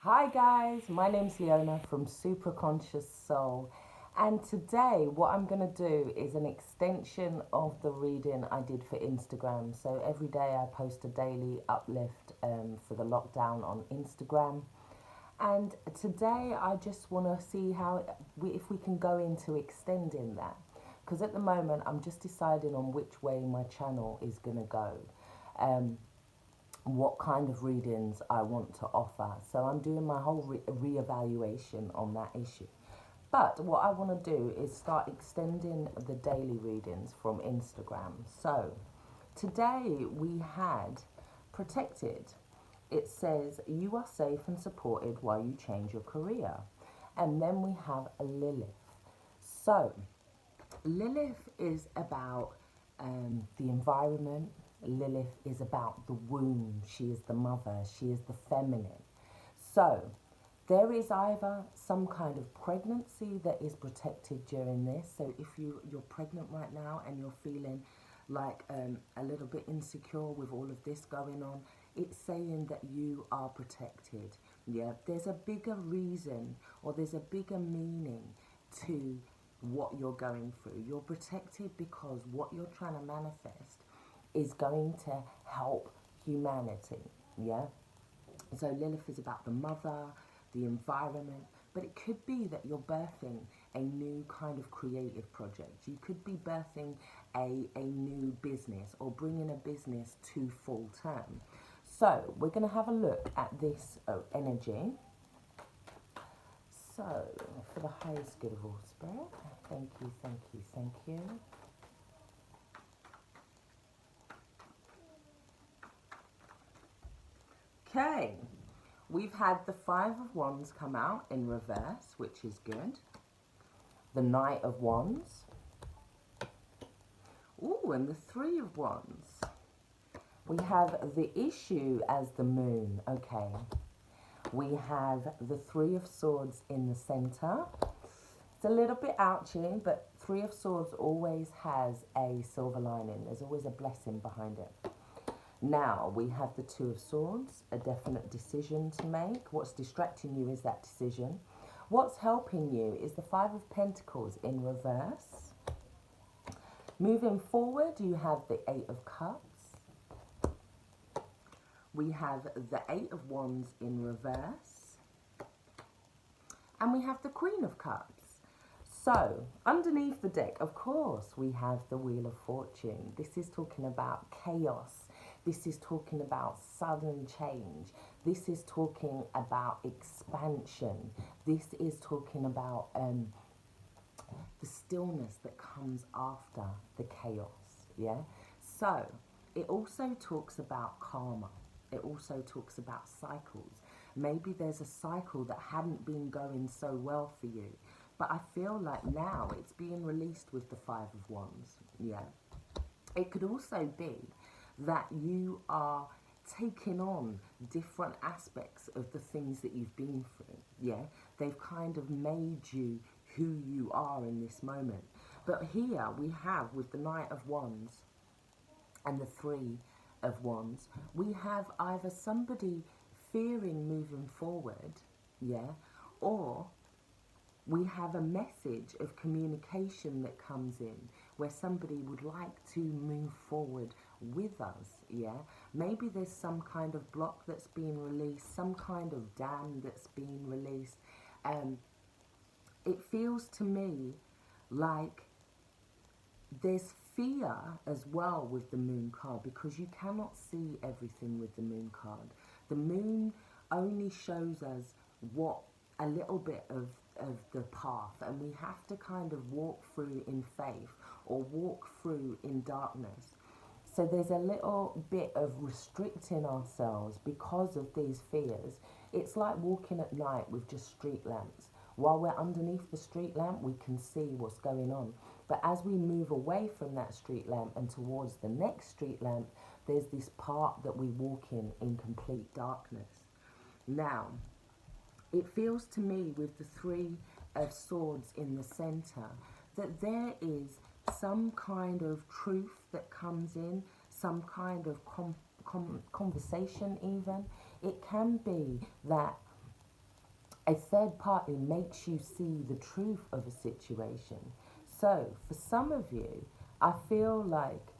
Hi guys, my name's Leona from Supra ConsciousSoul, and today what I'm going to do is an extension of the reading I did for Instagram. So every day I post a daily uplift for the lockdown on Instagram, and today I just want to see if we can go into extending that, because at the moment I'm just deciding on which way my channel is going to go. What kind of readings I want to offer. So I'm doing my whole re-evaluation on that issue. But what I want to do is start extending the daily readings from Instagram. So today we had protected. It says you are safe and supported while you change your career. And then we have a Lilith. So Lilith is about the environment. Lilith is about the womb. She is the mother. She is the feminine. So there is either some kind of pregnancy that is protected during this. So if you're pregnant right now and you're feeling like a little bit insecure with all of this going on, it's saying that you are protected. Yeah, there's a bigger reason, or there's a bigger meaning to what you're going through. You're protected because what you're trying to manifest is going to help humanity. Yeah, so Lilith is about the mother, the environment, but it could be that you're birthing a new kind of creative project. You could be birthing a new business or bringing a business to full term. So we're going to have a look at this energy. So, for the highest good of all spirit, thank you, thank you, thank you. Okay, we've had the Five of Wands come out in reverse, which is good. The Knight of Wands. Ooh, and the Three of Wands. We have the issue as the moon. Okay. We have the Three of Swords in the center. It's a little bit ouchy, but Three of Swords always has a silver lining. There's always a blessing behind it. Now, we have the Two of Swords, a definite decision to make. What's distracting you is that decision. What's helping you is the Five of Pentacles in reverse. Moving forward, you have the Eight of Cups. We have the Eight of Wands in reverse. And we have the Queen of Cups. So, underneath the deck, of course, we have the Wheel of Fortune. This is talking about chaos. This is talking about sudden change. This is talking about expansion. This is talking about the stillness that comes after the chaos. Yeah. So it also talks about karma. It also talks about cycles. Maybe there's a cycle that hadn't been going so well for you, but I feel like now it's being released with the Five of Wands. Yeah. It could also be that you are taking on different aspects of the things that you've been through. Yeah, they've kind of made you who you are in this moment. But here we have, with the Knight of Wands and the Three of Wands, we have either somebody fearing moving forward, yeah, or we have a message of communication that comes in where somebody would like to move forward with us, yeah? Maybe there's some kind of block that's being released, some kind of dam that's being released. It feels to me like there's fear as well with the Moon card, because you cannot see everything with the Moon card. The Moon only shows us what a little bit of the path, and we have to kind of walk through in faith or walk through in darkness. So there's a little bit of restricting ourselves because of these fears. It's like walking at night with just street lamps. While we're underneath the street lamp, we can see what's going on. But as we move away from that street lamp and towards the next street lamp, there's this part that we walk in complete darkness. Now, it feels to me with the Three of Swords in the center that there is some kind of truth that comes in, some kind of conversation even. It can be that A third party makes you see the truth of a situation. So for some of you, I feel like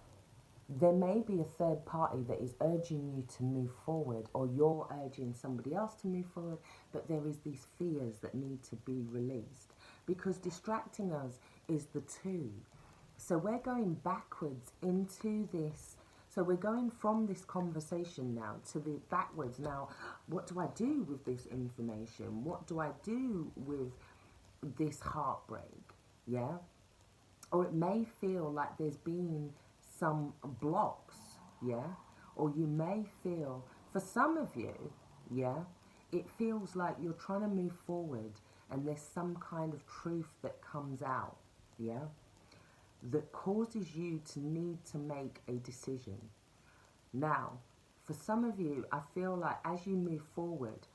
there may be a third party that is urging you to move forward, or you're urging somebody else to move forward, but there is these fears that need to be released, because distracting us is the two. So we're going backwards into this. So we're going from this conversation now to the backwards. Now, what do I do with this information? What do I do with this heartbreak? Yeah? Or it may feel like there's been some blocks, yeah? Or you may feel, for some of you, yeah, it feels like you're trying to move forward and there's some kind of truth that comes out, yeah, that causes you to need to make a decision. Now, for some of you, I feel like as you move forward,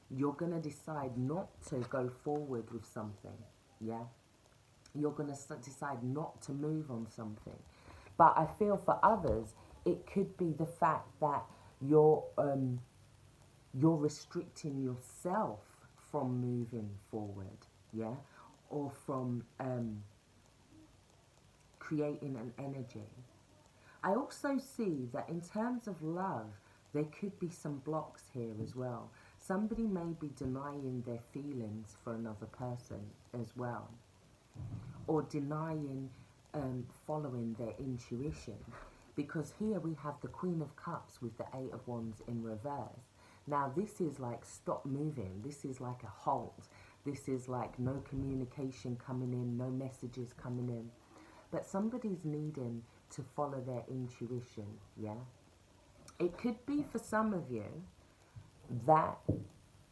you're going to decide not to go forward with something, yeah? You're going to decide not to move on something. But I feel for others, it could be the fact that you're restricting yourself from moving forward, yeah? Or from creating an energy. I also see that in terms of love, there could be some blocks here as well. Somebody may be denying their feelings for another person as well, or denying following their intuition, because here we have the Queen of Cups with the Eight of Wands in reverse. Now this is like stop moving, this is like a halt, this is like no communication coming in, no messages coming in, but somebody's needing to follow their intuition, yeah? It could be for some of you that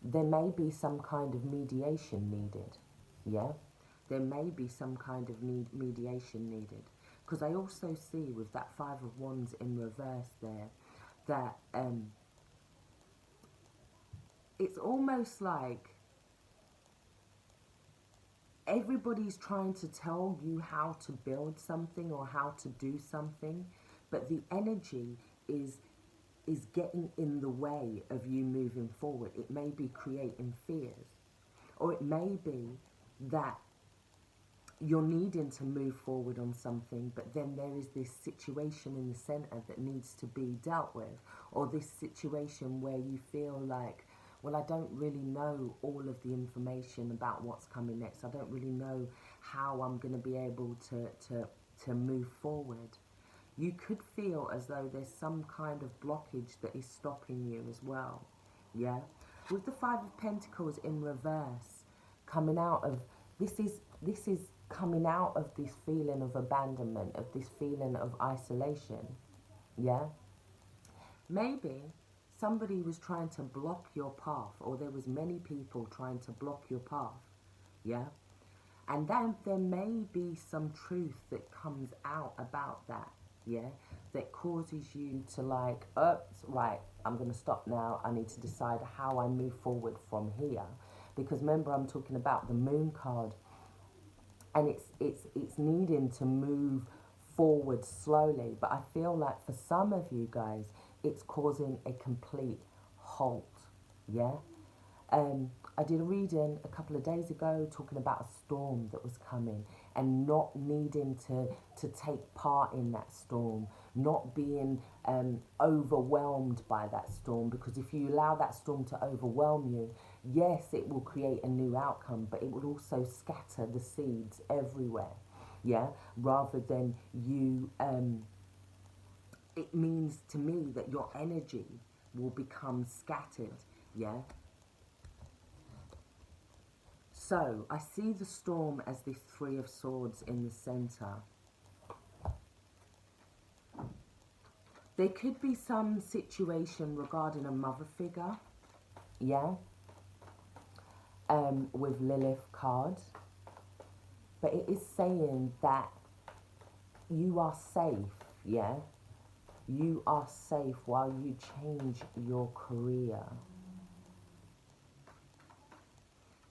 there may be some kind of mediation needed, yeah? There may be some kind of mediation needed. Because I also see with that Five of Wands in reverse there, that it's almost like everybody's trying to tell you how to build something or how to do something, but the energy is getting in the way of you moving forward. It may be creating fears, or it may be that you're needing to move forward on something, but then there is this situation in the center that needs to be dealt with, or this situation where you feel like, well, I don't really know all of the information about what's coming next. I don't really know how I'm going to be able to move forward. You could feel as though there's some kind of blockage that is stopping you as well, yeah? With the Five of Pentacles in reverse, coming out of, this is coming out of this feeling of abandonment, of this feeling of isolation, yeah? Maybe somebody was trying to block your path, or there was many people trying to block your path, yeah? And then there may be some truth that comes out about that, yeah? That causes you to like, right, I'm going to stop now. I need to decide how I move forward from here. Because remember, I'm talking about the Moon card, and it's needing to move forward slowly. But I feel like for some of you guys, it's causing a complete halt, yeah? I did a reading a couple of days ago talking about a storm that was coming, and not needing to take part in that storm, not being overwhelmed by that storm, because if you allow that storm to overwhelm you, yes, it will create a new outcome, but it will also scatter the seeds everywhere, yeah, rather than you, it means to me that your energy will become scattered, yeah. So, I see the storm as this Three of Swords in the centre. There could be some situation regarding a mother figure, yeah, with Lilith card. But it is saying that you are safe, yeah? You are safe while you change your career.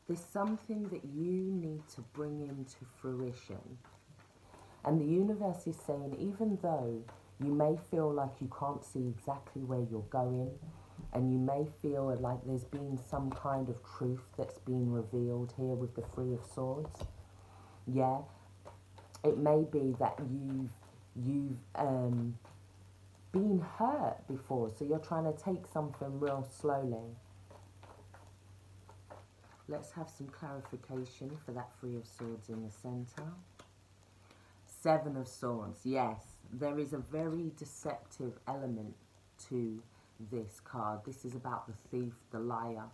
There's something that you need to bring into fruition. And the universe is saying, even though you may feel like you can't see exactly where you're going, And you may feel like there's been some kind of truth that's been revealed here with the Three of Swords. Yeah, it may be that you've been hurt before, so you're trying to take something real slowly. Let's have some clarification for that Three of Swords in the center. Seven of Swords, yes, there is a very deceptive element to this card. This is about the thief, the liar.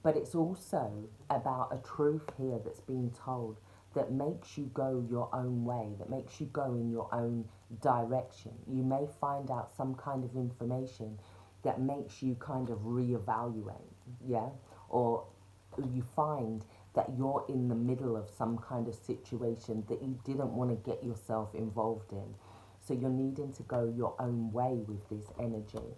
But it's also about a truth here that's being told that makes you go your own way, that makes you go in your own direction. You may find out some kind of information that makes you kind of reevaluate, yeah? Or you find that you're in the middle of some kind of situation that you didn't want to get yourself involved in. So you're needing to go your own way with this energy.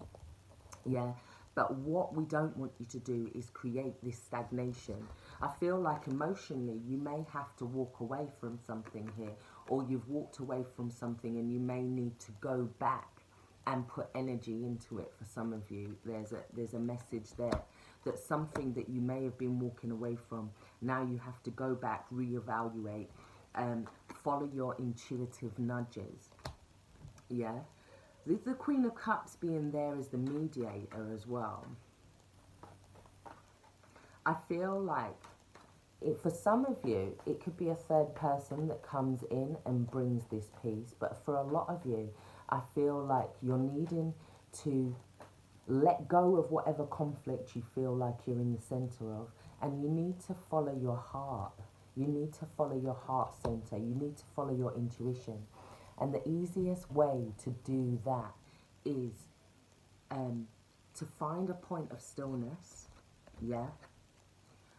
Yeah, but what we don't want you to do is create this stagnation. I feel like emotionally you may have to walk away from something here, or you've walked away from something and you may need to go back and put energy into it. For some of you, there's a message there that something that you may have been walking away from, now you have to go back, reevaluate, follow your intuitive nudges. Yeah. The Queen of Cups being there as the mediator as well. I feel like for some of you, it could be a third person that comes in and brings this peace. But for a lot of you, I feel like you're needing to let go of whatever conflict you feel like you're in the center of. And you need to follow your heart. You need to follow your heart center. You need to follow your intuition. And the easiest way to do that is to find a point of stillness, yeah?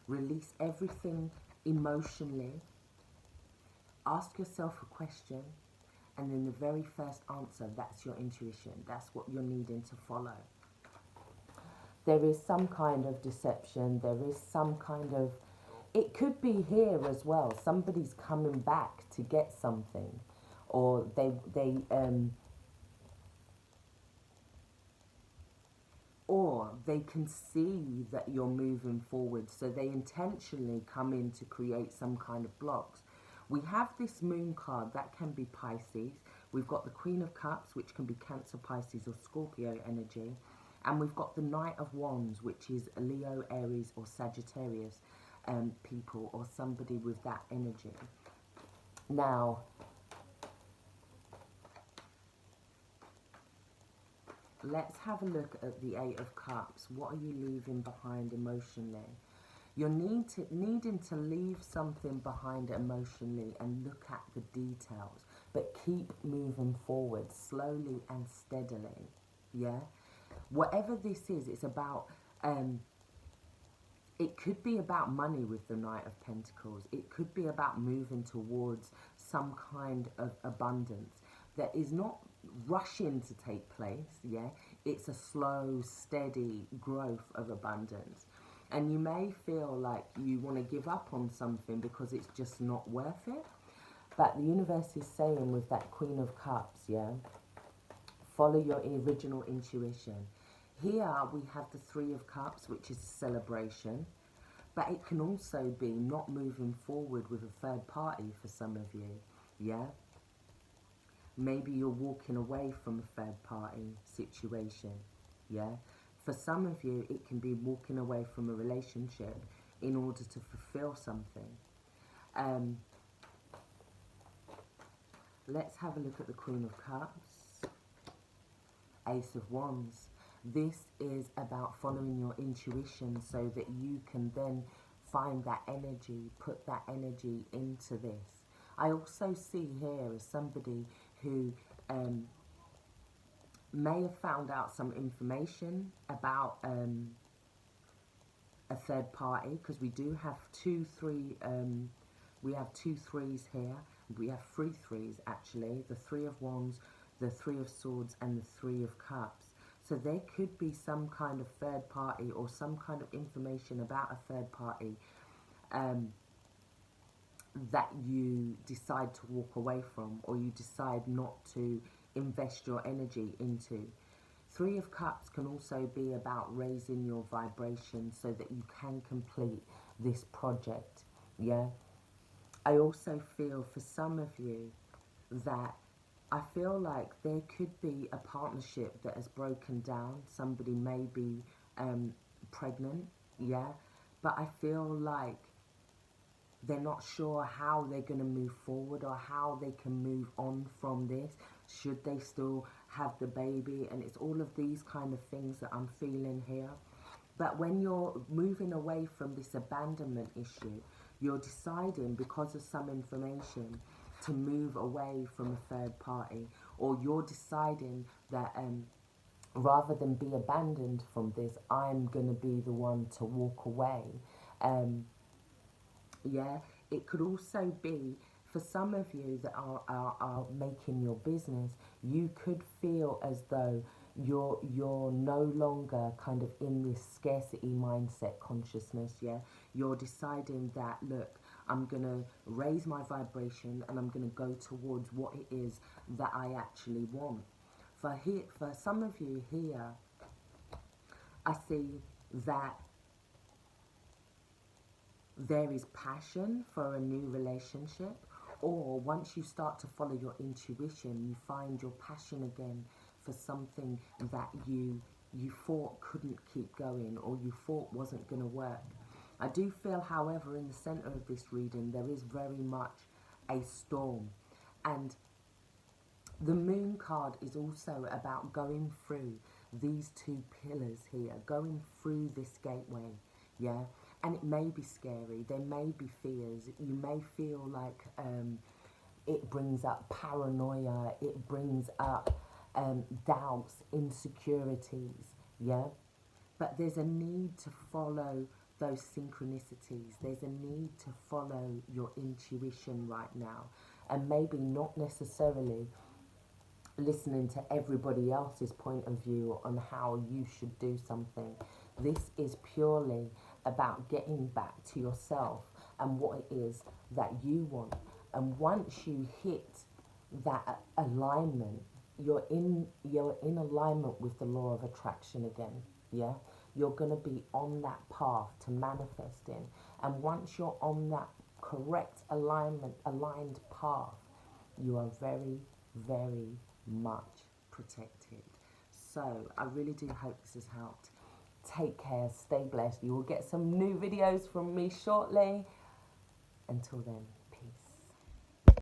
Release everything emotionally. Ask yourself a question, and then the very first answer, that's your intuition. That's what you're needing to follow. There is some kind of deception. There is some kind of... It could be here as well. Somebody's coming back to get something. Or they can see that you're moving forward, so they intentionally come in to create some kind of blocks. We have this moon card, that can be Pisces. We've got the Queen of Cups, which can be Cancer, Pisces or Scorpio energy. And we've got the Knight of Wands, which is Leo, Aries or Sagittarius people, or somebody with that energy. Now, let's have a look at the Eight of Cups. What are you leaving behind emotionally? You're needing to leave something behind emotionally and look at the details. But keep moving forward slowly and steadily. Yeah? Whatever this is, it's about... it could be about money with the Knight of Pentacles. It could be about moving towards some kind of abundance that is not rushing to take place, yeah? It's a slow, steady growth of abundance. And you may feel like you want to give up on something because it's just not worth it. But the universe is saying with that Queen of Cups, yeah? Follow your original intuition. Here we have the Three of Cups, which is a celebration. But it can also be not moving forward with a third party for some of you, yeah? Maybe you're walking away from a third party situation, yeah? For some of you, it can be walking away from a relationship in order to fulfill something. Let's have a look at the Queen of Cups. Ace of Wands. This is about following your intuition so that you can then find that energy, put that energy into this. I also see here as somebody who may have found out some information about a third party, because we do have we have two threes here. We have three threes actually, the Three of Wands, the Three of Swords and the Three of Cups. So there could be some kind of third party or some kind of information about a third party that you decide to walk away from, or you decide not to invest your energy into. Three of Cups can also be about raising your vibration so that you can complete this project. Yeah. I also feel for some of you that I feel like there could be a partnership that has broken down. Somebody may be pregnant, yeah, but I feel like they're not sure how they're going to move forward or how they can move on from this. Should they still have the baby? And it's all of these kind of things that I'm feeling here. But when you're moving away from this abandonment issue, you're deciding, because of some information, to move away from a third party, or you're deciding that rather than be abandoned from this, I'm going to be the one to walk away. Yeah, it could also be for some of you that are making your business, you could feel as though you're no longer kind of in this scarcity mindset consciousness. Yeah, you're deciding that, look, I'm gonna raise my vibration and I'm gonna go towards what it is that I actually want. For some of you here, I see that there is passion for a new relationship, or once you start to follow your intuition, you find your passion again for something that you thought couldn't keep going, or you thought wasn't going to work. I do feel, however, in the center of this reading, there is very much a storm. And the Moon card is also about going through these two pillars here, going through this gateway, yeah? And it may be scary, there may be fears, you may feel like it brings up paranoia, it brings up doubts, insecurities, yeah? But there's a need to follow those synchronicities. There's a need to follow your intuition right now. And maybe not necessarily listening to everybody else's point of view on how you should do something. This is purely about getting back to yourself and what it is that you want. And once you hit that alignment, you're in alignment with the law of attraction again. Yeah, you're going to be on that path to manifesting. And once you're on that correct aligned path, you are very, very much protected. So I really do hope this has helped. Take care, stay blessed. You will get some new videos from me shortly. Until then.